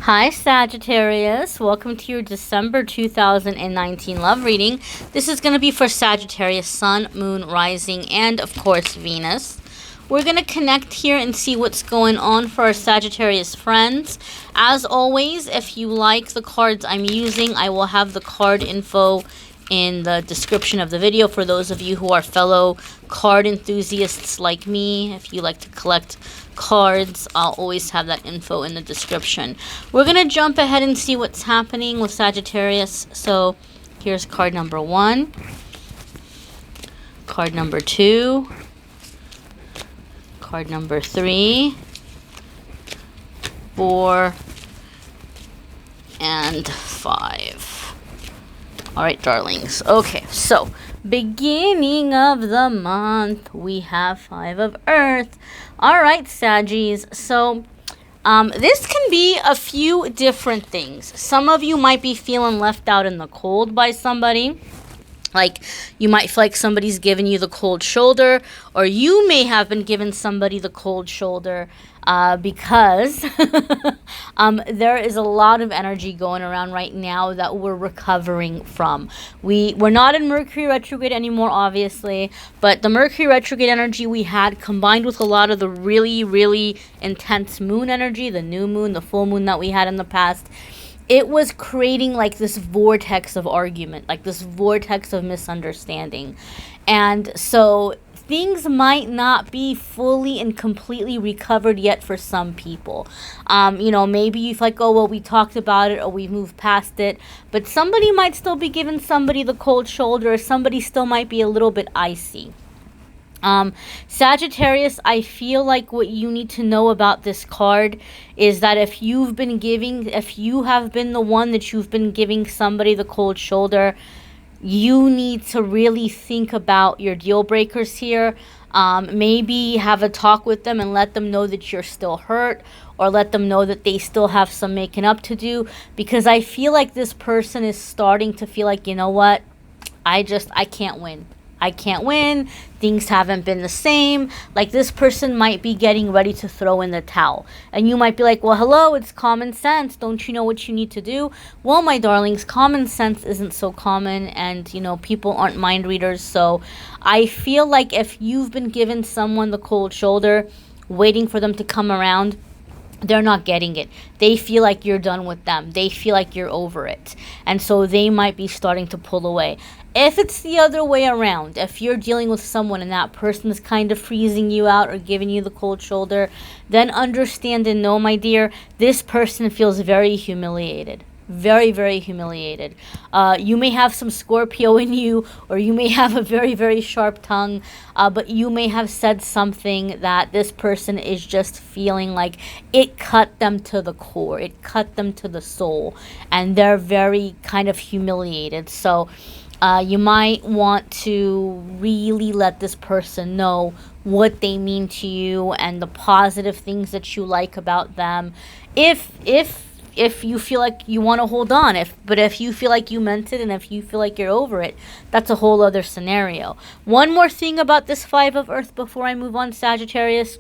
Hi Sagittarius, welcome to your December 2019 love reading. This is going to be for Sagittarius, Sun, Moon, Rising, and of course Venus. We're going to connect here and see what's going on for our Sagittarius friends. As always, if you like the cards I'm using, I will have the card info in the description of the video for those of you who are fellow card enthusiasts like me. If you like to collect cards, I'll always have that info in the description. We're going to jump ahead and see what's happening with Sagittarius. So here's card number 1, card number 2, card number 3, 4, and 5. All right, darlings. Okay, so beginning of the month, we have 5 of Earth. All right, Saggies. So this can be a few different things. Some of you might be feeling left out in the cold by somebody. Like, you might feel like somebody's giving you the cold shoulder, or you may have been giving somebody the cold shoulder because there is a lot of energy going around right now that we're recovering from. We're not in Mercury retrograde anymore, obviously, but the Mercury retrograde energy we had combined with a lot of the really, really intense moon energy, the new moon, the full moon that we had in the past, it was creating like this vortex of argument, like this vortex of misunderstanding. And so things might not be fully and completely recovered yet for some people. Maybe you feel like, oh, well, we talked about it or we've moved past it. But somebody might still be giving somebody the cold shoulder, or somebody still might be a little bit icy. Sagittarius, I feel like what you need to know about this card is that if you have been the one that you've been giving somebody the cold shoulder, you need to really think about your deal breakers here. Maybe have a talk with them and let them know that you're still hurt, or let them know that they still have some making up to do, because I feel like this person is starting to feel like, you know what, I can't win. I can't win. Things haven't been the same. Like, this person might be getting ready to throw in the towel. And you might be like, well, hello, it's common sense. Don't you know what you need to do? Well, my darlings, common sense isn't so common, and, people aren't mind readers. So I feel like if you've been given someone the cold shoulder, waiting for them to come around, they're not getting it. They feel like you're done with them. They feel like you're over it. And so they might be starting to pull away. If it's the other way around, if you're dealing with someone and that person is kind of freezing you out or giving you the cold shoulder, then understand and know, my dear, this person feels very humiliated. Very, very humiliated. You may have some Scorpio in you, or you may have a very, very sharp tongue, but you may have said something that this person is just feeling like it cut them to the core. It cut them to the soul, and they're very kind of humiliated. So you might want to really let this person know what they mean to you and the positive things that you like about them. If you feel like you want to hold on, but if you feel like you meant it and if you feel like you're over it, that's a whole other scenario. One more thing about this 5 of Earth before I move on, Sagittarius.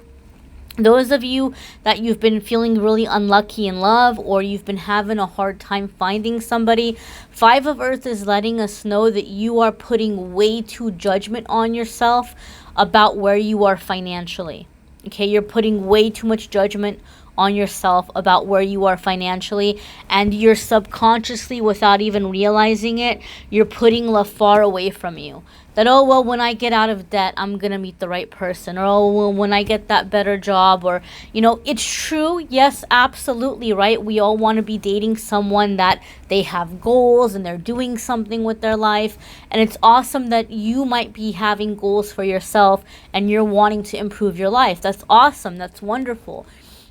Those of you that you've been feeling really unlucky in love, or you've been having a hard time finding somebody, 5 of Earth is letting us know that you are putting way too judgment on yourself about where you are financially. Okay, you're putting way too much judgment on yourself about where you are financially, and you're subconsciously, without even realizing it, you're putting love far away from you. That, oh, well, when I get out of debt, I'm gonna meet the right person, or, oh, well, when I get that better job, or, it's true, yes, absolutely, right? We all want to be dating someone that they have goals and they're doing something with their life, and it's awesome that you might be having goals for yourself and you're wanting to improve your life. That's awesome. That's wonderful.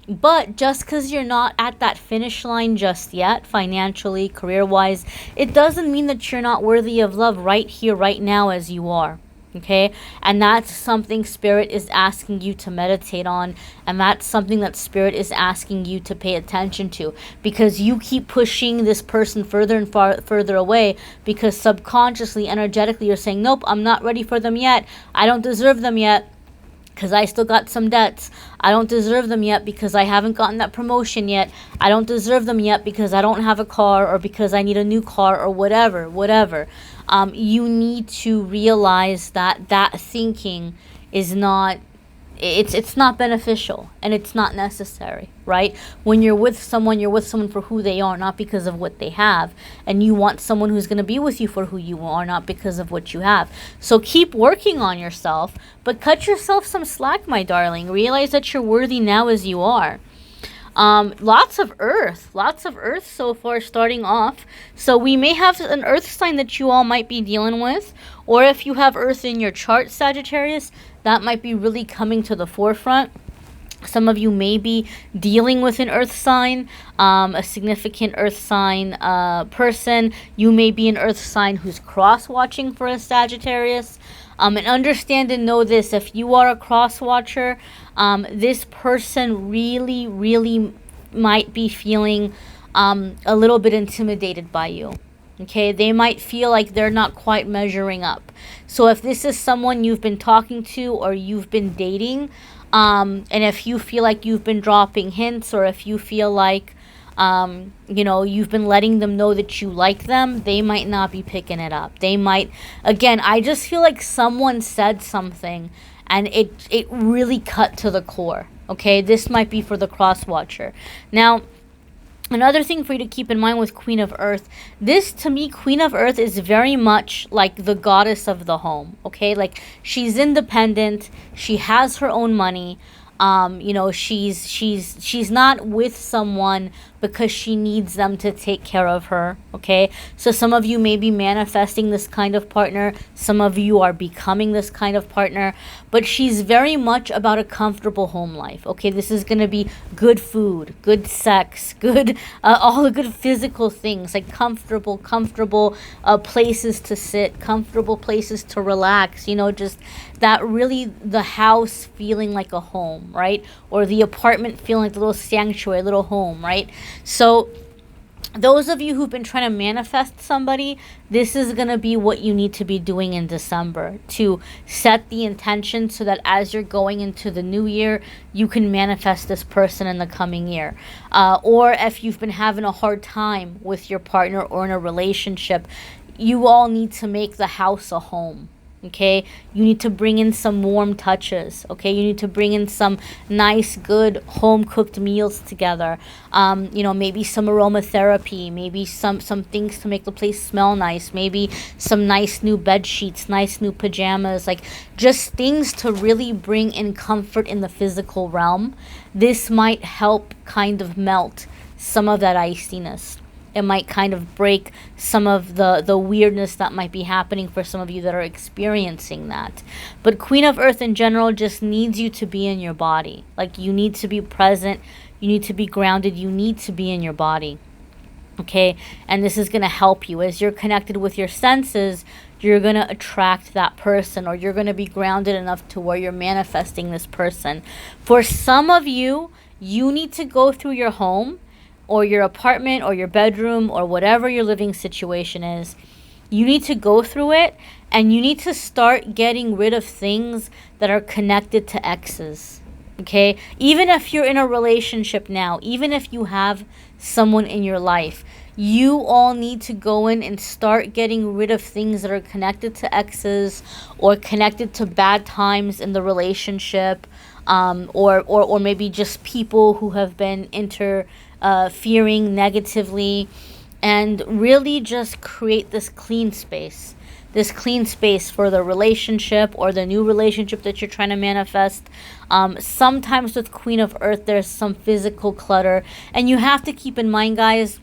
But just because you're not at that finish line just yet, financially, career-wise, it doesn't mean that you're not worthy of love right here, right now, as you are. Okay? And that's something Spirit is asking you to meditate on. And that's something that Spirit is asking you to pay attention to. Because you keep pushing this person further and further away. Because subconsciously, energetically, you're saying, nope, I'm not ready for them yet. I don't deserve them yet. because I still got some debts. I don't deserve them yet because I haven't gotten that promotion yet. I don't deserve them yet because I don't have a car, or because I need a new car, or whatever. You need to realize that that thinking is not, it's not beneficial, and it's not necessary, right? When you're with someone for who they are, not because of what they have. And you want someone who's going to be with you for who you are, not because of what you have. So keep working on yourself, but cut yourself some slack, my darling. Realize that you're worthy now as you are. Lots of earth so far starting off. So we may have an earth sign that you all might be dealing with, or if you have earth in your chart, Sagittarius, that might be really coming to the forefront. Some of you may be dealing with an earth sign, a significant earth sign person. You may be an earth sign who's cross-watching for a Sagittarius. And understand and know this: if you are a cross-watcher, this person really might be feeling a little bit intimidated by you. Okay, they might feel like they're not quite measuring up. So if this is someone you've been talking to or you've been dating, and if you feel like you've been dropping hints, or if you feel like you've been letting them know that you like them, they might not be picking it up. They might, again, I just feel like someone said something and it really cut to the core. Okay, this might be for the cross-watcher. Now, another thing for you to keep in mind with Queen of Earth, this, to me, Queen of Earth is very much like the goddess of the home, okay? Like, she's independent, she has her own money, she's not with someone because she needs them to take care of her, okay? So some of you may be manifesting this kind of partner, some of you are becoming this kind of partner, but she's very much about a comfortable home life, okay? This is going to be good food, good sex, good, all the good physical things, like comfortable places to sit, comfortable places to relax, just that, really, the house feeling like a home, right? Or the apartment feeling like a little sanctuary, a little home, right? So those of you who've been trying to manifest somebody, this is going to be what you need to be doing in December, to set the intention so that as you're going into the new year, you can manifest this person in the coming year. Or if you've been having a hard time with your partner or in a relationship, you all need to make the house a home. Okay, you need to bring in some warm touches. Okay, you need to bring in some nice, good home cooked meals together. Maybe some aromatherapy, maybe some things to make the place smell nice, maybe some nice new bed sheets, nice new pajamas, like just things to really bring in comfort in the physical realm. This might help kind of melt some of that iciness. It might kind of break some of the weirdness that might be happening for some of you that are experiencing that. But Queen of Earth in general just needs you to be in your body. Like, you need to be present. You need to be grounded. You need to be in your body. Okay? And this is going to help you. As you're connected with your senses, you're going to attract that person, or you're going to be grounded enough to where you're manifesting this person. For some of you, you need to go through your home, or your apartment, or your bedroom, or whatever your living situation is. You need to go through it, and you need to start getting rid of things that are connected to exes. Okay? Even if you're in a relationship now, even if you have someone in your life, you all need to go in and start getting rid of things that are connected to exes, or connected to bad times in the relationship, or maybe just people who have been interfering negatively, and really just create this clean space for the relationship or the new relationship that you're trying to manifest. Sometimes with Queen of Earth, there's some physical clutter, and you have to keep in mind, guys,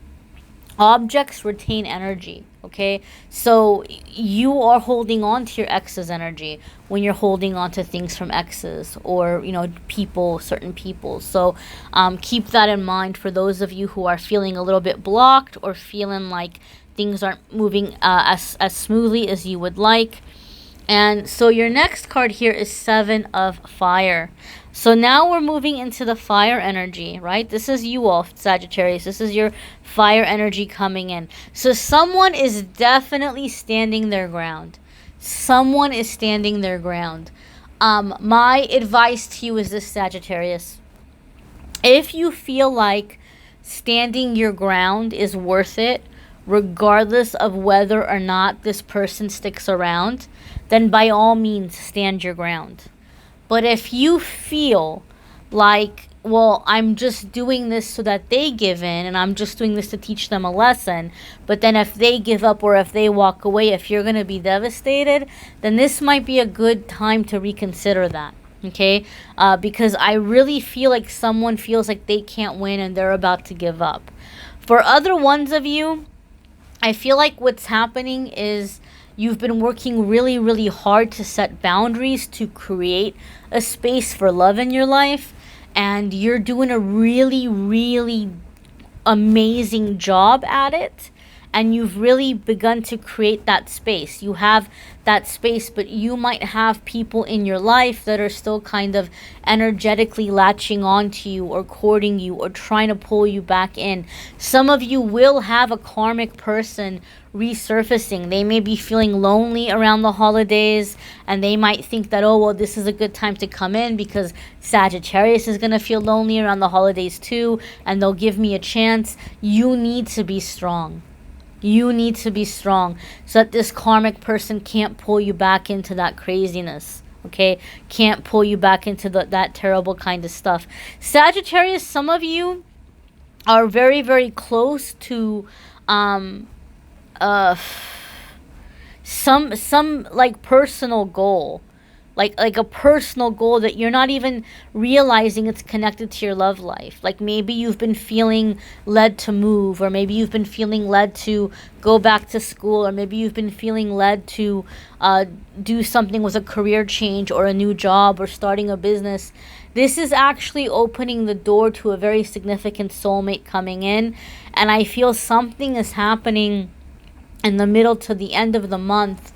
objects retain energy. Okay, so you are holding on to your ex's energy when you're holding on to things from exes, or people, certain people. So keep that in mind for those of you who are feeling a little bit blocked, or feeling like things aren't moving as smoothly as you would like. And so your next card here is Seven of Fire. So now we're moving into the fire energy, right? This is you all, Sagittarius. This is your fire energy coming in. So someone is definitely standing their ground. Someone is standing their ground. My advice to you is this, Sagittarius. If you feel like standing your ground is worth it, regardless of whether or not this person sticks around, then by all means stand your ground. But if you feel like, well, I'm just doing this so that they give in and I'm just doing this to teach them a lesson, but then if they give up or if they walk away, if you're going to be devastated, then this might be a good time to reconsider that. Okay? Because I really feel like someone feels like they can't win and they're about to give up. For other ones of you, I feel like what's happening is you've been working really, really hard to set boundaries to create a space for love in your life. And you're doing a really, really amazing job at it. And you've really begun to create that space. You have that space, but you might have people in your life that are still kind of energetically latching on to you or courting you or trying to pull you back in. Some of you will have a karmic person resurfacing. They may be feeling lonely around the holidays and they might think that, oh, well, this is a good time to come in because Sagittarius is going to feel lonely around the holidays too, and they'll give me a chance. You need to be strong. You need to be strong so that this karmic person can't pull you back into that craziness. Okay? Can't pull you back into that terrible kind of stuff. Sagittarius, some of you are very, very close to some like personal goal. Like a personal goal that you're not even realizing it's connected to your love life. Like maybe you've been feeling led to move, or maybe you've been feeling led to go back to school, or maybe you've been feeling led to do something with a career change or a new job or starting a business. This is actually opening the door to a very significant soulmate coming in. And I feel something is happening in the middle to the end of the month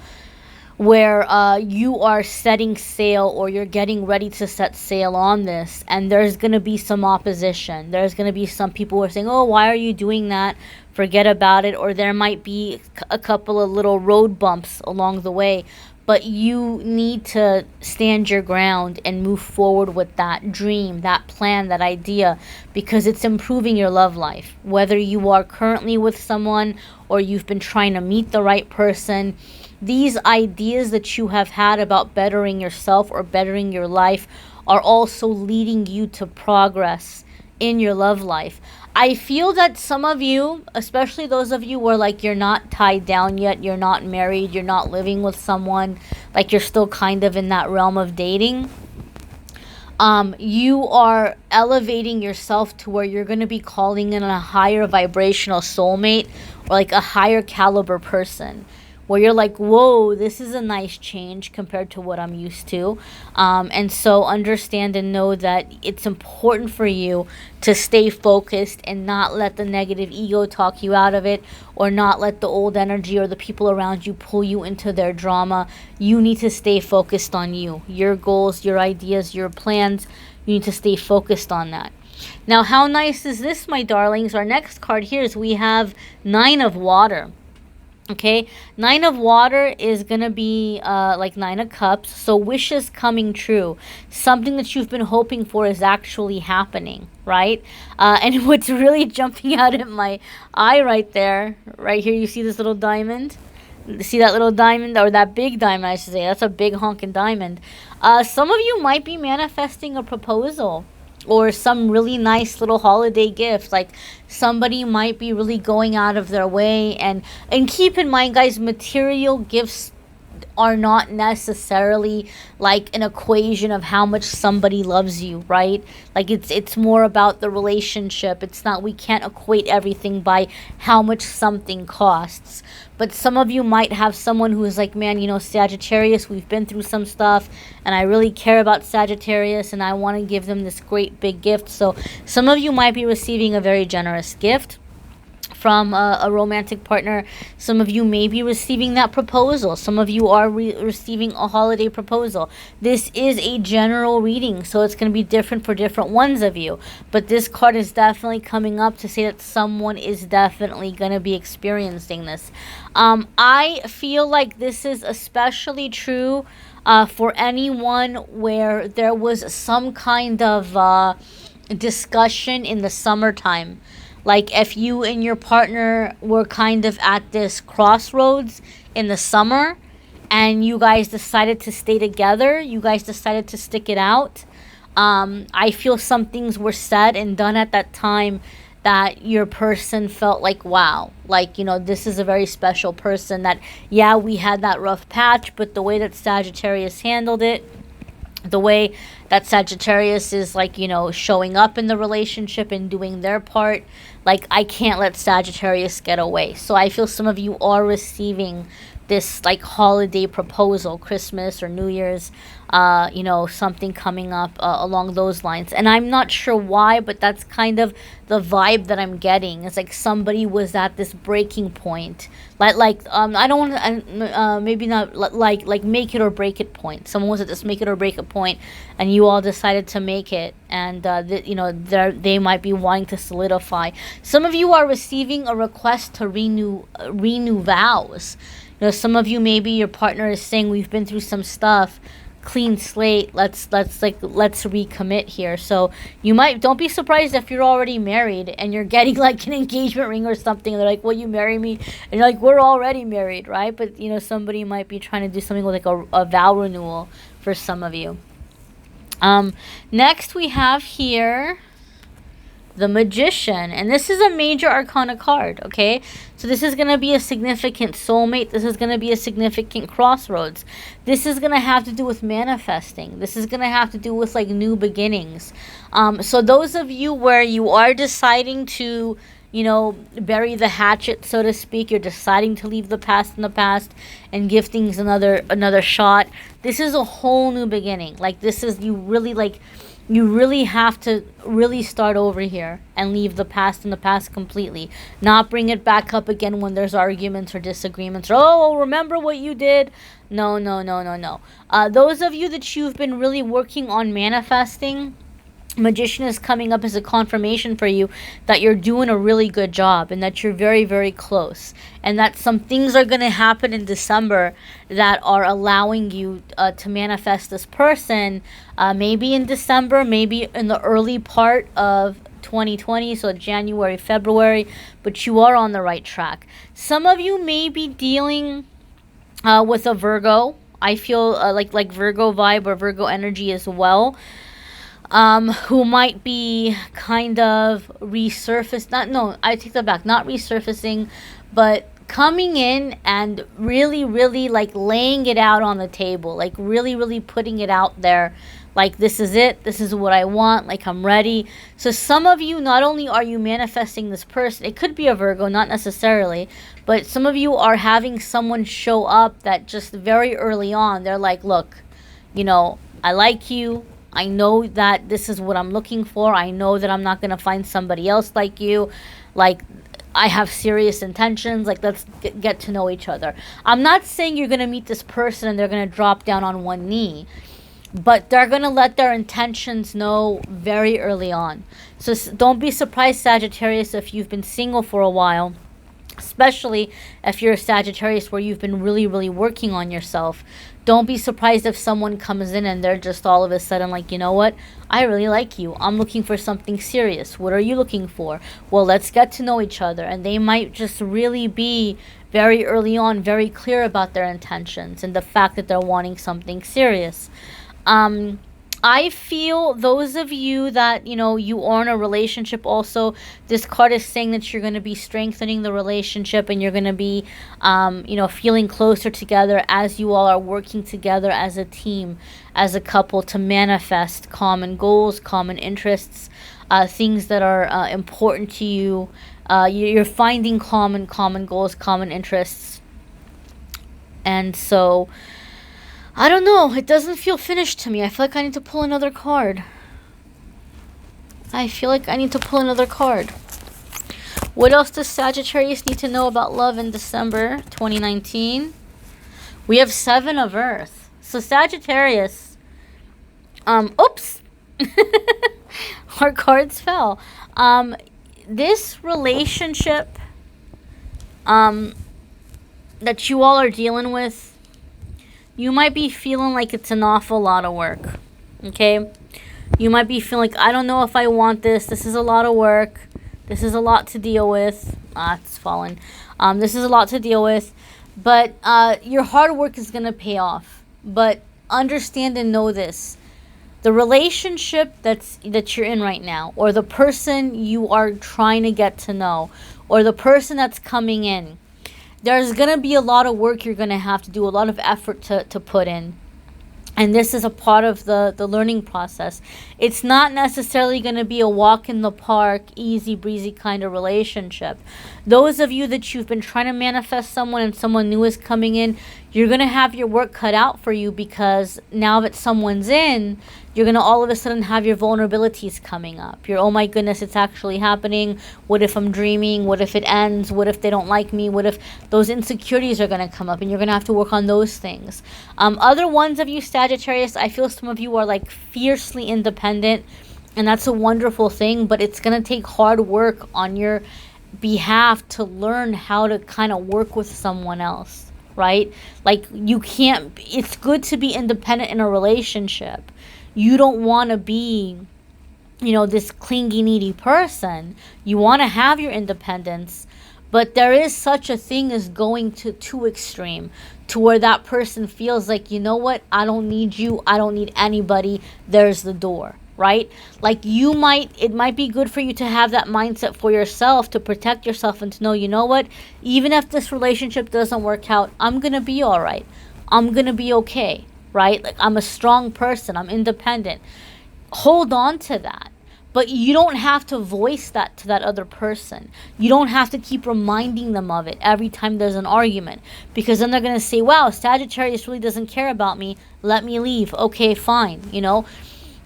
where you are setting sail or you're getting ready to set sail on this, and there's going to be some opposition. There's going to be some people who are saying, oh, why are you doing that? Forget about it. Or there might be a couple of little road bumps along the way. But you need to stand your ground and move forward with that dream, that plan, that idea, because it's improving your love life. Whether you are currently with someone or you've been trying to meet the right person, these ideas that you have had about bettering yourself or bettering your life are also leading you to progress in your love life. I feel that some of you, especially those of you where like you're not tied down yet, you're not married, you're not living with someone, like you're still kind of in that realm of dating, you are elevating yourself to where you're going to be calling in a higher vibrational soulmate or like a higher caliber person, where you're like, whoa, this is a nice change compared to what I'm used to. And so understand and know that it's important for you to stay focused and not let the negative ego talk you out of it, or not let the old energy or the people around you pull you into their drama. You need to stay focused on you, your goals, your ideas, your plans. You need to stay focused on that. Now, how nice is this, my darlings? Our next card here is we have 9 of Water. Okay, 9 of Water is going to be like 9 of Cups. So wishes coming true. Something that you've been hoping for is actually happening, right? And what's really jumping out at my eye right there, right here, you see this little diamond? See that little diamond, or that big diamond, I should say. That's a big honking diamond. Some of you might be manifesting a proposal or some really nice little holiday gift. Like somebody might be really going out of their way, and keep in mind, guys, material gifts are not necessarily like an equation of how much somebody loves you, right? Like it's more about the relationship. It's not, we can't equate everything by how much something costs. But some of you might have someone who is like, man, you know, Sagittarius, we've been through some stuff and I really care about Sagittarius and I want to give them this great big gift. So some of you might be receiving a very generous gift from a romantic partner. Some of you may be receiving that proposal. Some of you are receiving a holiday proposal. This is a general reading, so it's going to be different for different ones of you. But this card is definitely coming up to say that someone is definitely going to be experiencing this. I feel like this is especially true For anyone where there was some kind of discussion in the summertime, like if you and your partner were kind of at this crossroads in the summer and you guys decided to stay together, you guys decided to stick it out. I feel some things were said and done at that time that your person felt like, wow, like, you know, this is a very special person that, yeah, we had that rough patch, but the way that Sagittarius handled it, the way that Sagittarius is, like, you know, showing up in the relationship and doing their part, like, I can't let Sagittarius get away. So I feel some of you are receiving this, like, holiday proposal, Christmas or New Year's, you know, something coming up along those lines. And I'm not sure why, but that's kind of the vibe that I'm getting. It's like somebody was at this breaking point. I don't want to, maybe not like make it or break it point. Someone was at this make it or break it point, and you all decided to make it. And, you know, they might be wanting to solidify. Some of you are receiving a request to renew vows. You know, some of you, maybe your partner is saying, we've been through some stuff, clean slate, let's recommit here. So you might, don't be surprised if you're already married and you're getting like an engagement ring or something. They're like, will you marry me? And you're like, we're already married, right? But, you know, somebody might be trying to do something with like a vow renewal for some of you. Next we have here the Magician, and this is a major arcana card, okay? So this is going to be a significant soulmate. This is going to be a significant crossroads. This is going to have to do with manifesting. This is going to have to do with like new beginnings. So those of you where you are deciding to, you know, bury the hatchet, so to speak, you're deciding to leave the past in the past and give things another shot. This is a whole new beginning. Like, this is, you really have to really start over here and leave the past in the past completely. Not bring it back up again when there's arguments or disagreements. Or, oh, remember what you did? No. Those of you that you've been really working on manifesting, Magician is coming up as a confirmation for you that you're doing a really good job and that you're very, very close. And that some things are going to happen in December that are allowing you to manifest this person. Maybe in December, maybe in the early part of 2020, so January, February, but you are on the right track. Some of you may be dealing with a Virgo. I feel like Virgo vibe or Virgo energy as well. Who might be kind of not resurfacing, but coming in and really, really like laying it out on the table, like really, really putting it out there. Like, this is it. This is what I want. Like, I'm ready. So some of you, not only are you manifesting this person, it could be a Virgo, not necessarily, but some of you are having someone show up that just very early on, they're like, look, you know, I like you. I know that this is what I'm looking for. I know that I'm not going to find somebody else like you. Like, I have serious intentions. Like, let's get to know each other. I'm not saying you're going to meet this person and they're going to drop down on one knee, but they're going to let their intentions know very early on. So don't be surprised, Sagittarius, if you've been single for a while, especially if you're a Sagittarius where you've been really, really working on yourself. Don't be surprised if someone comes in and they're just all of a sudden like, you know what? I really like you. I'm looking for something serious. What are you looking for? Well, let's get to know each other. And they might just really be very early on very clear about their intentions and the fact that they're wanting something serious. I feel those of you that, you know, you are in a relationship also, this card is saying that you're going to be strengthening the relationship and you're going to be, you know, feeling closer together as you all are working together as a team, as a couple to manifest common goals, common interests, things that are important to you. You're finding common goals, common interests. And so, I don't know. It doesn't feel finished to me. I feel like I need to pull another card. What else does Sagittarius need to know about love in December 2019? We have 7 of Earth. So Sagittarius, oops. Our cards fell. This relationship that you all are dealing with, you might be feeling like it's an awful lot of work. Okay? You might be feeling like, I don't know if I want this. This is a lot of work. This is a lot to deal with. It's fallen. This is a lot to deal with. But your hard work is going to pay off. But understand and know this. The relationship that you're in right now, or the person you are trying to get to know, or the person that's coming in, there's going to be a lot of work you're going to have to do, a lot of effort to put in. And this is a part of the learning process. It's not necessarily going to be a walk in the park, easy breezy kind of relationship. Those of you that you've been trying to manifest someone and someone new is coming in, you're going to have your work cut out for you, because now that someone's in, you're going to all of a sudden have your vulnerabilities coming up. You're, oh my goodness, it's actually happening. What if I'm dreaming? What if it ends? What if they don't like me? What if those insecurities are going to come up, and you're going to have to work on those things. Other ones of you, Sagittarius, I feel some of you are like fiercely independent, and that's a wonderful thing, but it's going to take hard work on your behalf to learn how to kind of work with someone else, right? Like, you can't, it's good to be independent in a relationship. You don't want to be, you know, this clingy, needy person. You want to have your independence, but there is such a thing as going to too extreme, to where that person feels like, you know what, I don't need you, I don't need anybody, there's the door, right? Like, it might be good for you to have that mindset for yourself, to protect yourself, and to know, you know what, even if this relationship doesn't work out, I'm going to be all right. I'm going to be okay, right? Like, I'm a strong person, I'm independent. Hold on to that. But you don't have to voice that to that other person. You don't have to keep reminding them of it every time there's an argument, because then they're going to say, wow, Sagittarius really doesn't care about me. Let me leave. Okay, fine. You know,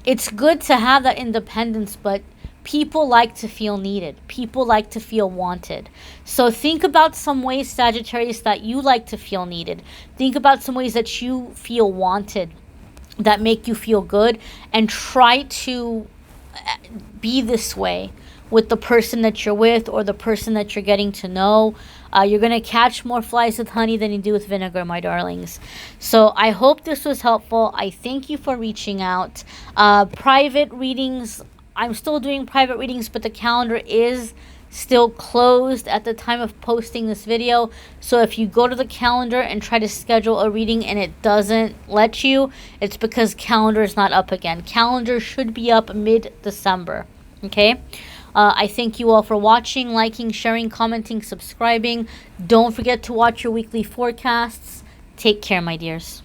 it's good to have that independence, but people like to feel needed. People like to feel wanted. So think about some ways, Sagittarius, that you like to feel needed. Think about some ways that you feel wanted, that make you feel good, and try to be this way with the person that you're with, or the person that you're getting to know. You're going to catch more flies with honey than you do with vinegar, my darlings. So I hope this was helpful. I thank you for reaching out. Private readings, I'm still doing private readings, but the calendar is still closed at the time of posting this video. So if you go to the calendar and try to schedule a reading and it doesn't let you, it's because calendar is not up again. Calendar should be up mid-December. Okay? I thank you all for watching, liking, sharing, commenting, subscribing. Don't forget to watch your weekly forecasts. Take care, my dears.